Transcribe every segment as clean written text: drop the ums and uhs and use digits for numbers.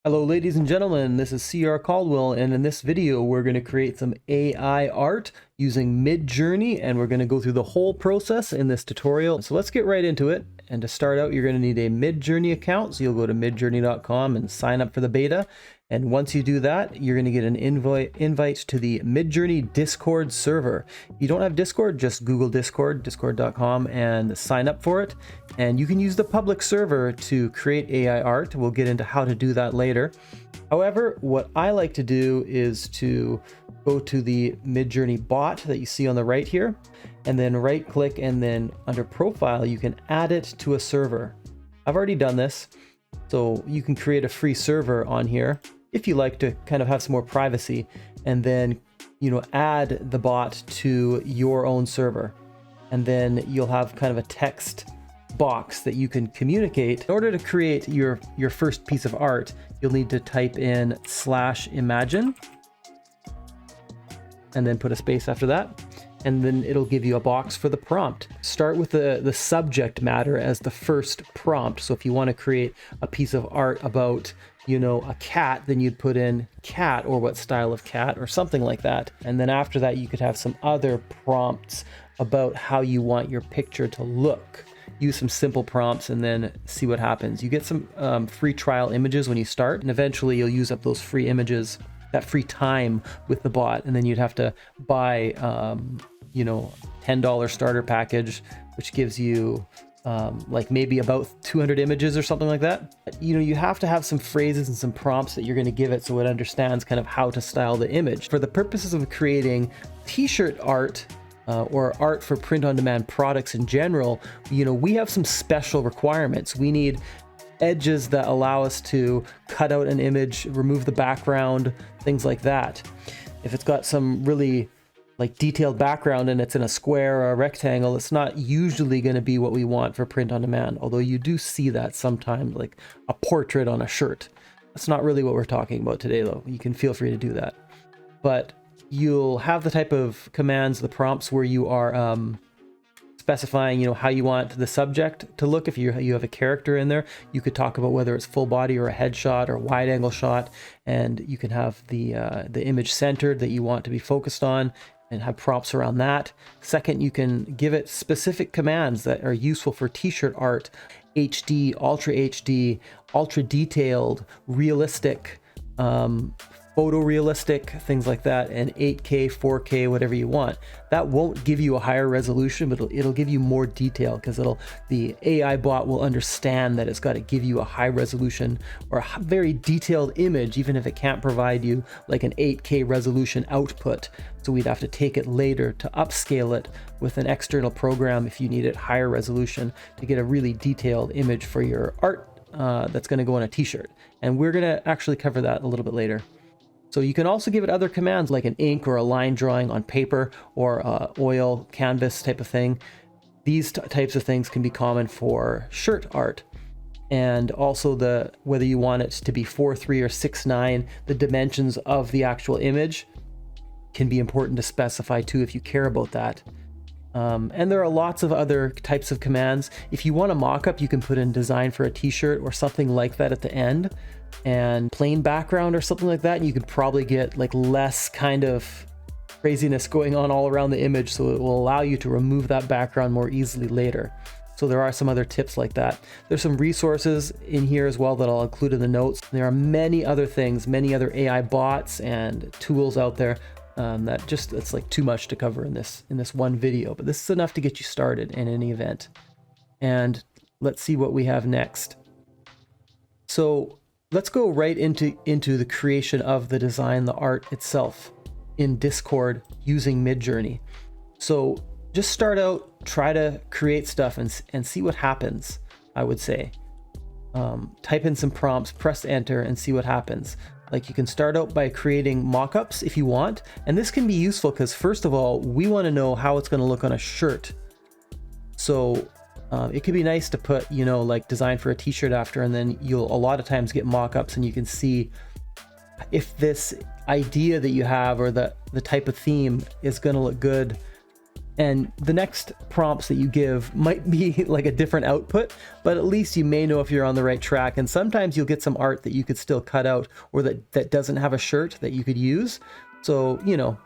Hello ladies and gentlemen, this is CR Caldwell, and in this video we're going to create some AI art using Midjourney, and we're going to go through the whole process in this tutorial. So let's get right into it. And to start out, you're going to need a Midjourney account, so you'll go to midjourney.com and sign up for the beta. And once you do that, you're going to get an invite to the Midjourney Discord server. If you don't have Discord, just Google Discord, discord.com, and sign up for it. And you can use the public server to create AI art. We'll get into how to do that later. However, what I like to do is to go to the Midjourney bot that you see on the right here, and then right click, and then under profile, you can add it to a server. I've already done this, so you can create a free server on here if you like to kind of have some more privacy, and then, add the bot to your own server. And then you'll have kind of a text box that you can communicate. In order to create your first piece of art, you'll need to type in /imagine and then put a space after that, and then it'll give you a box for the prompt. Start with the subject matter as the first prompt. So if you want to create a piece of art about a cat, then you'd put in cat, or what style of cat, or something like that. And then after that, you could have some other prompts about how you want your picture to look. Use some simple prompts and then see what happens. You get some free trial images when you start, and eventually you'll use up those free images, that free time with the bot, and then you'd have to buy $10 starter package, which gives you like maybe about 200 images or something like that. You have to have some phrases and some prompts that you're going to give it so it understands kind of how to style the image. For the purposes of creating t-shirt art, or art for print-on-demand products in general, we have some special requirements. We need edges that allow us to cut out an image, remove the background, things like that. If it's got some really detailed background and it's in a square or a rectangle, it's not usually going to be what we want for print-on-demand, although you do see that sometimes, like a portrait on a shirt. That's not really what we're talking about today, though. You can feel free to do that. But you'll have the type of commands, the prompts, where you are specifying, how you want the subject to look. If you have a character in there, you could talk about whether it's full body or a headshot or wide angle shot, and you can have the image centered that you want to be focused on, and have prompts around that. Second, you can give it specific commands that are useful for t-shirt art: HD, ultra detailed, realistic, photorealistic, things like that, and 8K, 4K, whatever you want. That won't give you a higher resolution, but it'll give you more detail, because the AI bot will understand that it's got to give you a high resolution or a very detailed image, even if it can't provide you like an 8K resolution output. So we'd have to take it later to upscale it with an external program if you need it higher resolution to get a really detailed image for your art that's going to go on a t-shirt. And we're going to actually cover that a little bit later. So you can also give it other commands like an ink or a line drawing on paper, or oil, canvas type of thing. These types of things can be common for shirt art. And also whether you want it to be 4:3 or 6:9, the dimensions of the actual image can be important to specify too if you care about that. And there are lots of other types of commands. If you want a mock-up, you can put in design for a t-shirt or something like that at the end, and plain background or something like that, and you could probably get less kind of craziness going on all around the image, so it will allow you to remove that background more easily later. So there are some other tips like that. There's some resources in here as well that I'll include in the notes. There are many other things, many other AI bots and tools out there that it's too much to cover in this one video, but this is enough to get you started in any event. And let's see what we have next. So let's go right into the creation of the design, the art itself, in Discord using Midjourney. So just start out, try to create stuff and see what happens, I would say. Type in some prompts, press enter, and see what happens. You can start out by creating mock-ups if you want, and this can be useful because, first of all, we want to know how it's going to look on a shirt. So it could be nice to put, design for a t-shirt after, and then you'll a lot of times get mock-ups, and you can see if this idea that you have or the type of theme is going to look good And the next prompts that you give might be like a different output, but at least you may know if you're on the right track. And sometimes you'll get some art that you could still cut out, or that doesn't have a shirt that you could use. So, you know,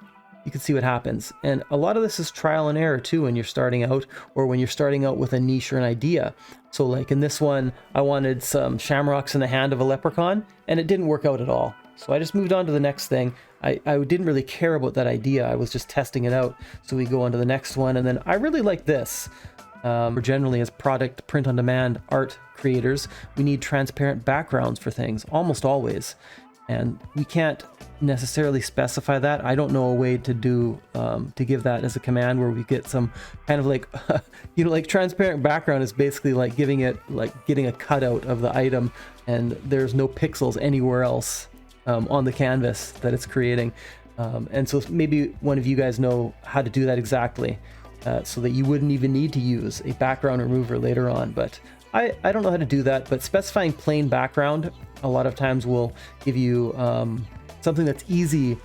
you can see what happens. And a lot of this is trial and error too when you're starting out, or when you're starting out with a niche or an idea. So like in this one, I wanted some shamrocks in the hand of a leprechaun, and it didn't work out at all. So I just moved on to the next thing. I didn't really care about that idea. I was just testing it out. So we go on to the next one. And then I really like this. We're generally, as product print on demand art creators, we need transparent backgrounds for things, almost always. And we can't necessarily specify that. I don't know a way to do, to give that as a command where we get some kind of like, you know, like transparent background is basically like giving it, like getting a cutout of the item, and there's no pixels anywhere else on the canvas that it's creating. And so maybe one of you guys know how to do that exactly, so that you wouldn't even need to use a background remover later on. But I don't know how to do that, but specifying plain background a lot of times will give you something that's easy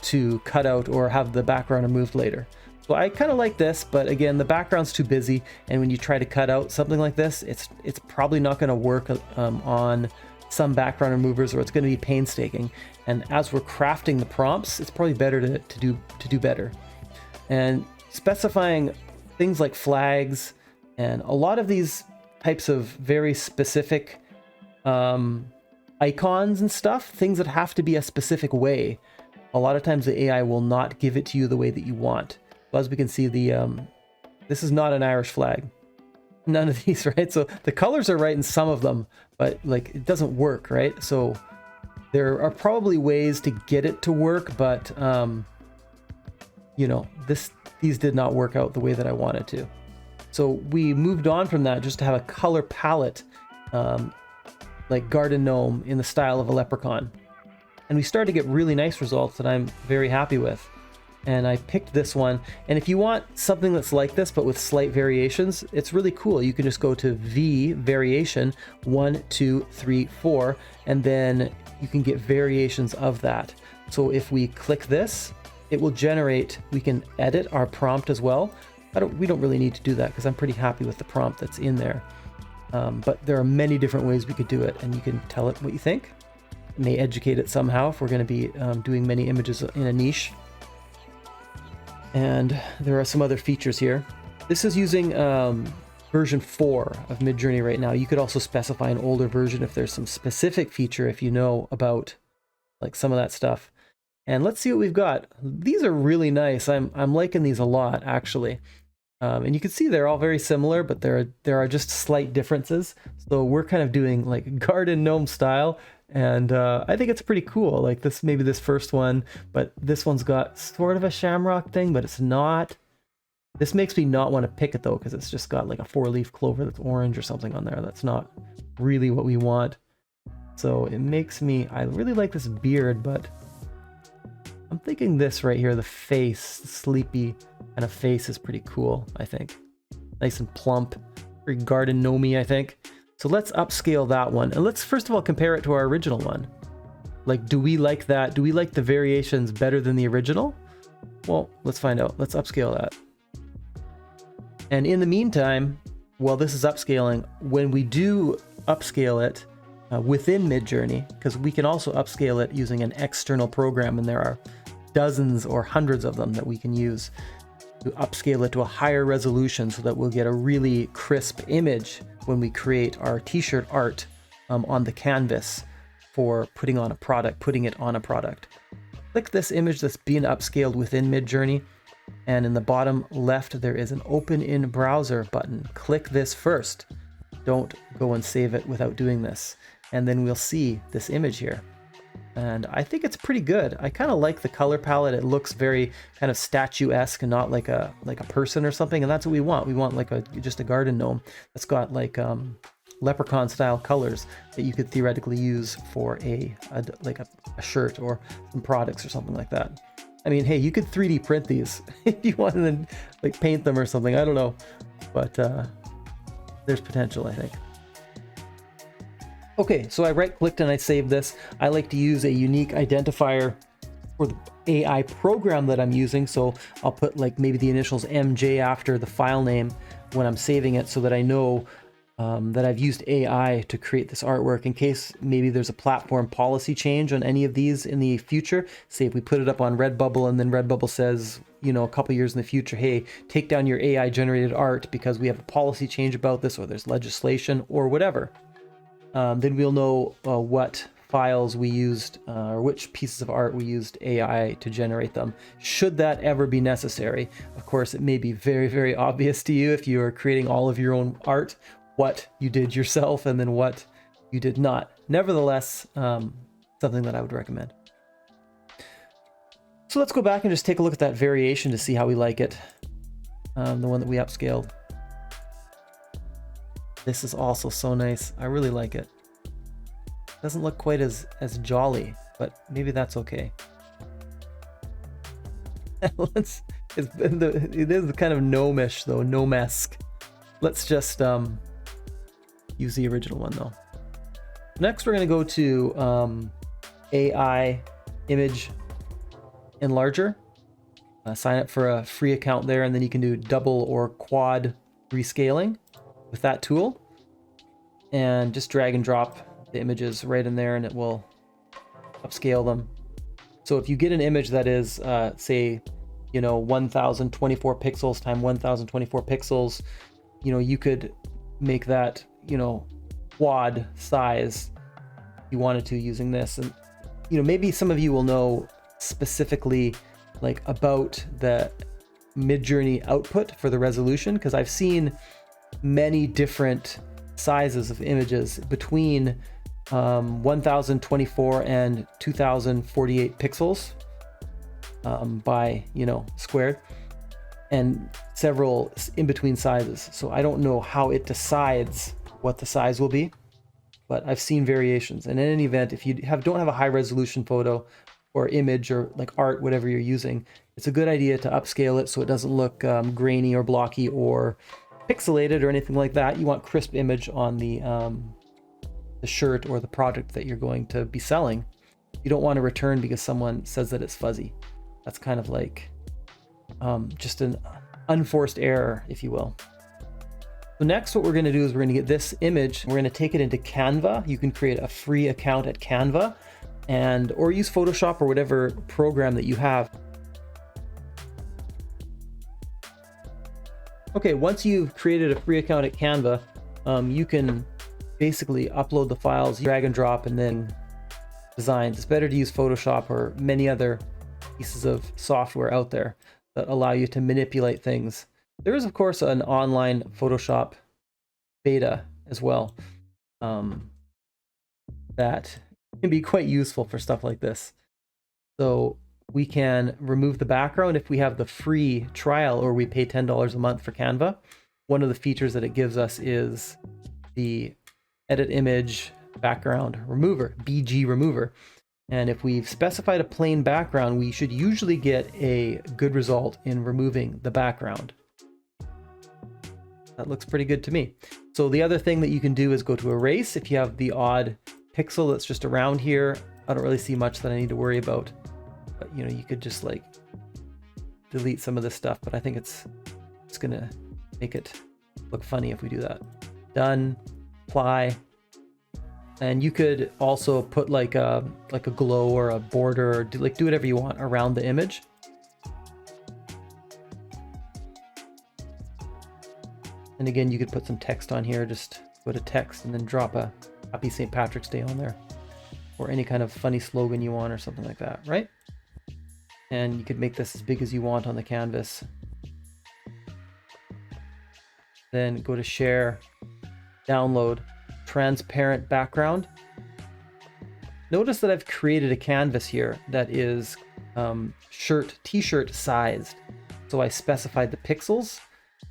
to cut out or have the background removed later. So I kind of like this, but again, the background's too busy, and when you try to cut out something like this, it's probably not going to work on some background removers, or it's going to be painstaking. And as we're crafting the prompts, it's probably better to do better. And specifying things like flags and a lot of these types of very specific icons and stuff, things that have to be a specific way, a lot of times the AI will not give it to you the way that you want. But as we can see, this is not an Irish flag. None of these, right? So the colors are right in some of them, but like it doesn't work, right? So there are probably ways to get it to work, but you know, these did not work out the way that I wanted to. So we moved on from that just to have a color palette, like garden gnome in the style of a leprechaun. And we started to get really nice results that I'm very happy with. And I picked this one. And if you want something that's like this, but with slight variations, it's really cool. You can just go to V variation 1, 2, 3, 4, and then you can get variations of that. So if we click this, it will generate, we can edit our prompt as well. We don't really need to do that because I'm pretty happy with the prompt that's in there. But there are many different ways we could do it, and you can tell it what you think. It may educate it somehow if we're going to be doing many images in a niche. And there are some other features here. This is using version 4 of Midjourney right now. You could also specify an older version if there's some specific feature, if you know about like some of that stuff. And let's see what we've got. These are really nice. I'm liking these a lot, actually. And you can see they're all very similar, but there are just slight differences. So we're kind of doing like garden gnome style, and I think it's pretty cool. Like this, maybe this first one, but this one's got sort of a shamrock thing, but it's not. This makes me not want to pick it though, because it's just got like a 4-leaf clover that's orange or something on there. That's not really what we want. So it makes me, I really like this beard, but I'm thinking this right here, the face, the sleepy kind of face is pretty cool, I think. Nice and plump, very garden gnomey, I think. So let's upscale that one. And let's first of all compare it to our original one. Like, do we like that? Do we like the variations better than the original? Well, let's find out. Let's upscale that. And in the meantime, while this is upscaling, when we do upscale it within Midjourney, because we can also upscale it using an external program, and there are dozens or hundreds of them that we can use to upscale it to a higher resolution so that we'll get a really crisp image when we create our t-shirt art on the canvas for putting it on a product. Click this image that's being upscaled within Midjourney, and in the bottom left there is an open in browser button. Click this first. Don't go and save it without doing this, and then we'll see this image here. And I think it's pretty good. I kind of like the color palette. It looks very kind of statuesque and not like a person or something. And that's what we want. We want like just a garden gnome that's got like leprechaun style colors that you could theoretically use for a shirt or some products or something like that. I mean, hey, you could 3D print these if you wanted to like paint them or something. I don't know, but there's potential, I think. Okay, so I right-clicked and I saved this. I like to use a unique identifier for the AI program that I'm using. So I'll put like maybe the initials MJ after the file name when I'm saving it, so that I know that I've used AI to create this artwork, in case maybe there's a platform policy change on any of these in the future. Say if we put it up on Redbubble and then Redbubble says, you know, a couple years in the future, hey, take down your AI generated art because we have a policy change about this, or there's legislation or whatever. Then we'll know what files we used, or which pieces of art we used AI to generate them, should that ever be necessary. Of course, it may be very, very obvious to you if you are creating all of your own art, what you did yourself and then what you did not. Nevertheless, something that I would recommend. So let's go back and just take a look at that variation to see how we like it. The one that we upscaled. This is also so nice. I really like it. Doesn't look quite as jolly, but maybe that's okay. It is the kind of gnomish though, gnome-esque. Let's just use the original one though. Next, we're going to go to AI image enlarger. Sign up for a free account there, and then you can do double or quad rescaling with that tool, and just drag and drop the images right in there and it will upscale them. So if you get an image that is say, you know, 1024 pixels times 1024 pixels, you know, you could make that, you know, quad size if you wanted to using this. And you know, maybe some of you will know specifically like about the Midjourney output for the resolution, because I've seen many different sizes of images between 1024 and 2048 pixels by, you know, squared, and several in between sizes. So I don't know how it decides what the size will be, but I've seen variations. And in any event, if you don't have a high resolution photo or image or like art, whatever you're using, it's a good idea to upscale it so it doesn't look grainy or blocky or pixelated or anything like that. You want crisp image on the shirt or the product that you're going to be selling. You don't want to return because someone says that it's fuzzy. That's kind of like just an unforced error, if you will. So next, what we're going to do is we're going to get this image, we're going to take it into Canva. You can create a free account at Canva, or use Photoshop or whatever program that you have. Okay, once you've created a free account at Canva, you can basically upload the files, drag and drop, and then designs. It's better to use Photoshop or many other pieces of software out there that allow you to manipulate things. There is, of course, an online Photoshop beta as well that can be quite useful for stuff like this. So we can remove the background if we have the free trial or we pay $10 a month for Canva. One of the features that it gives us is the edit image background remover, BG remover. And if we've specified a plain background, we should usually get a good result in removing the background. That looks pretty good to me. So the other thing that you can do is go to erase if you have the odd pixel that's just around here. I don't really see much that I need to worry about, but you know, you could just like delete some of this stuff, but I think it's gonna make it look funny if we do that. Done, apply. And you could also put like a glow or a border, or do whatever you want around the image. And again, you could put some text on here, just go to text and then drop a Happy St. Patrick's Day on there, or any kind of funny slogan you want or something like that, right? And you could make this as big as you want on the canvas. Then go to share, download, transparent background. Notice that I've created a canvas here that is t-shirt sized. So I specified the pixels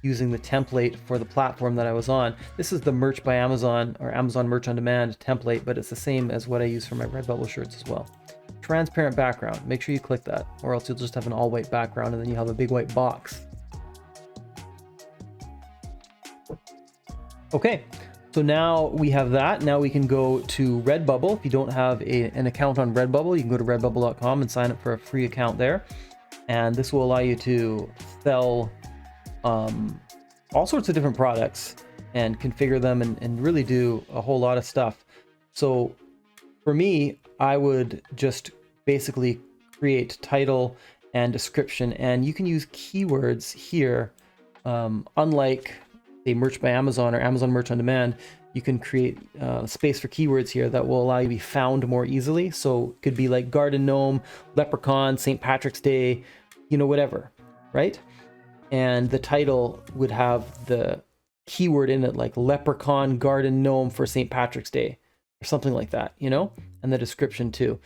using the template for the platform that I was on. This is the Merch by Amazon or Amazon Merch on Demand template, but it's the same as what I use for my Redbubble shirts as well. Transparent background, make sure you click that, or else you'll just have an all white background and then you have a big white box. Okay, So now we have that. Now we can go to Redbubble. If you don't have an account on Redbubble, you can go to redbubble.com and sign up for a free account there. And this will allow you to sell all sorts of different products and configure them and really do a whole lot of stuff. So for me, I would just basically create title and description, and you can use keywords here. Unlike say Merch by Amazon or Amazon Merch on Demand, you can create space for keywords here that will allow you to be found more easily. So it could be like garden gnome, leprechaun, St. Patrick's Day, whatever, right? And the title would have the keyword in it, like leprechaun garden gnome for St. Patrick's Day or something like that, and the description too.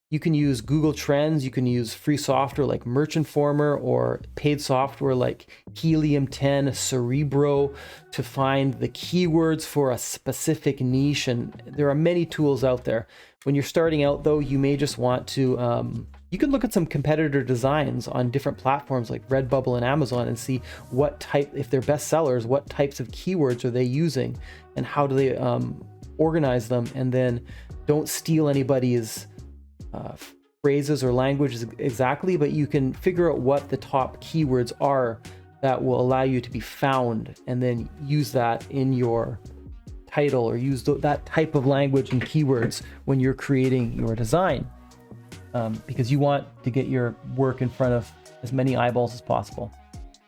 You can use Google Trends, you can use free software like Merch Informer or paid software like Helium 10, Cerebro to find the keywords for a specific niche. And there are many tools out there. When you're starting out though, you may just want to, you can look at some competitor designs on different platforms like Redbubble and Amazon and see what type, if they're best sellers, what types of keywords are they using and how do they organize them, and then don't steal anybody's phrases or languages exactly, but you can figure out what the top keywords are that will allow you to be found, and then use that in your title or use that type of language and keywords when you're creating your design, because you want to get your work in front of as many eyeballs as possible.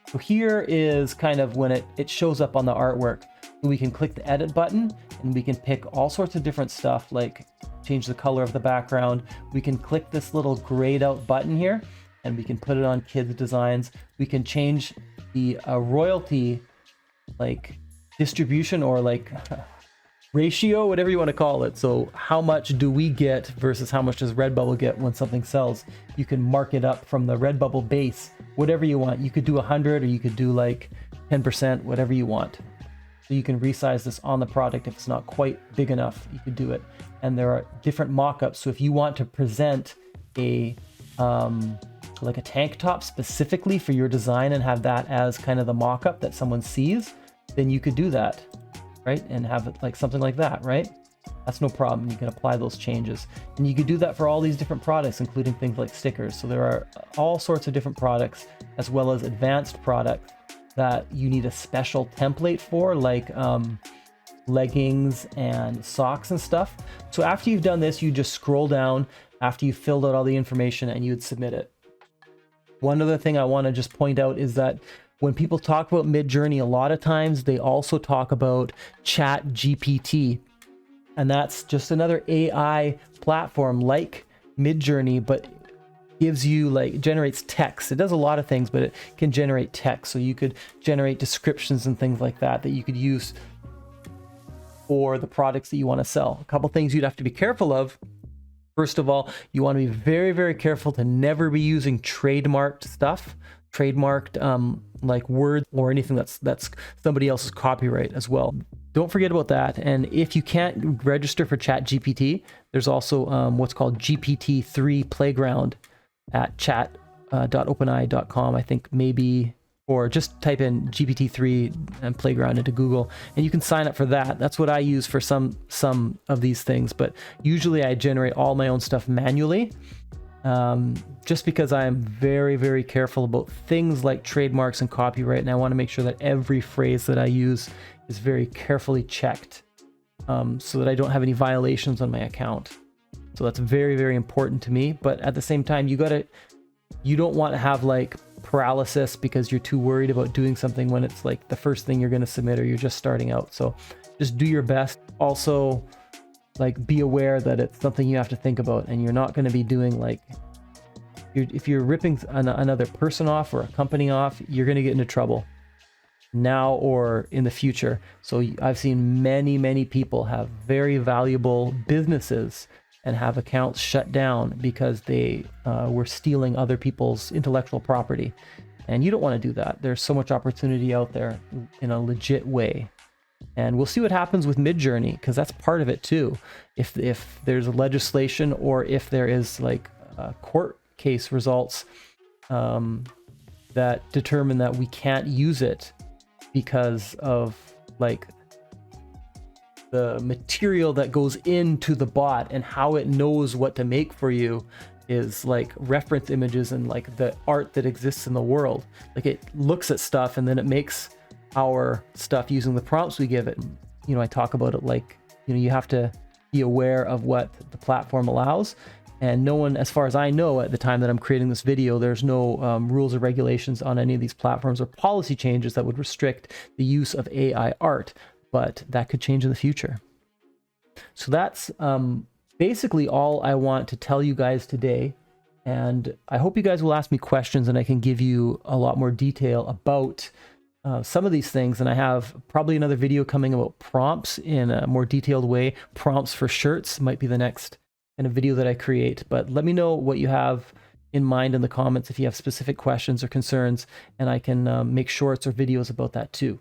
So here is kind of when it shows up on the artwork. We can click the edit button and we can pick all sorts of different stuff, like change the color of the background. We can click this little grayed out button here and we can put it on kids designs. We can change the royalty like distribution or like ratio, whatever you want to call it. So how much do we get versus how much does Redbubble get when something sells? You can mark it up from the Redbubble base, whatever you want. You could do 100 or you could do like 10%, whatever you want. So you can resize this on the product. If it's not quite big enough, you could do it. And there are different mock-ups. So if you want to present a like a tank top specifically for your design and have that as kind of the mock-up that someone sees, then you could do that, right? And have it like something like that, right? That's no problem. You can apply those changes. And you could do that for all these different products, including things like stickers. So there are all sorts of different products, as well as advanced products that you need a special template for, like leggings and socks and stuff. So after you've done this, you just scroll down after you've filled out all the information and you would submit it. One other thing I want to just point out is that when people talk about Midjourney, a lot of times they also talk about Chat GPT, and that's just another AI platform like Midjourney, but gives you like generates text. It does a lot of things, but it can generate text. So you could generate descriptions and things like that you could use for the products that you want to sell. A couple things you'd have to be careful of. First of all, you want to be very, very careful to never be using trademarked stuff, trademarked like words or anything that's somebody else's copyright as well. Don't forget about that. And if you can't register for Chat GPT, there's also what's called GPT-3 Playground at chat.openai.com, I think, maybe, or just type in GPT-3 and Playground into Google and you can sign up for that. That's what I use for some of these things, but usually I generate all my own stuff manually, just because I am very, very careful about things like trademarks and copyright, and I want to make sure that every phrase that I use is very carefully checked, so that I don't have any violations on my account. So that's very, very important to me. But at the same time, you don't want to have like paralysis because you're too worried about doing something when it's like the first thing you're going to submit or you're just starting out. So just do your best. Also, like, be aware that it's something you have to think about, and you're not going to be doing like, if you're ripping another person off or a company off, you're going to get into trouble now or in the future. So I've seen many, many people have very valuable businesses and have accounts shut down because they were stealing other people's intellectual property. And you don't want to do that. There's so much opportunity out there in a legit way. And we'll see what happens with Midjourney, because that's part of it too. If there's legislation or if there is like court case results that determine that we can't use it because of like the material that goes into the bot and how it knows what to make for you is like reference images and like the art that exists in the world. Like it looks at stuff and then it makes our stuff using the prompts we give it. You know, I talk about it like, you know, you have to be aware of what the platform allows. And no one, as far as I know, at the time that I'm creating this video, there's no rules or regulations on any of these platforms or policy changes that would restrict the use of AI art, but that could change in the future. So that's basically all I want to tell you guys today. And I hope you guys will ask me questions and I can give you a lot more detail about some of these things. And I have probably another video coming about prompts in a more detailed way. Prompts for shirts might be the next kind of video that I create, but let me know what you have in mind in the comments if you have specific questions or concerns, and I can make shorts or videos about that too.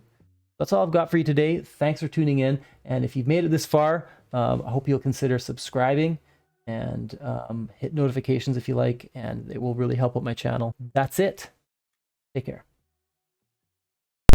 That's all I've got for you today. Thanks for tuning in, and if you've made it this far, I hope you'll consider subscribing and hit notifications if you like, and it will really help out my channel. That's it. Take care.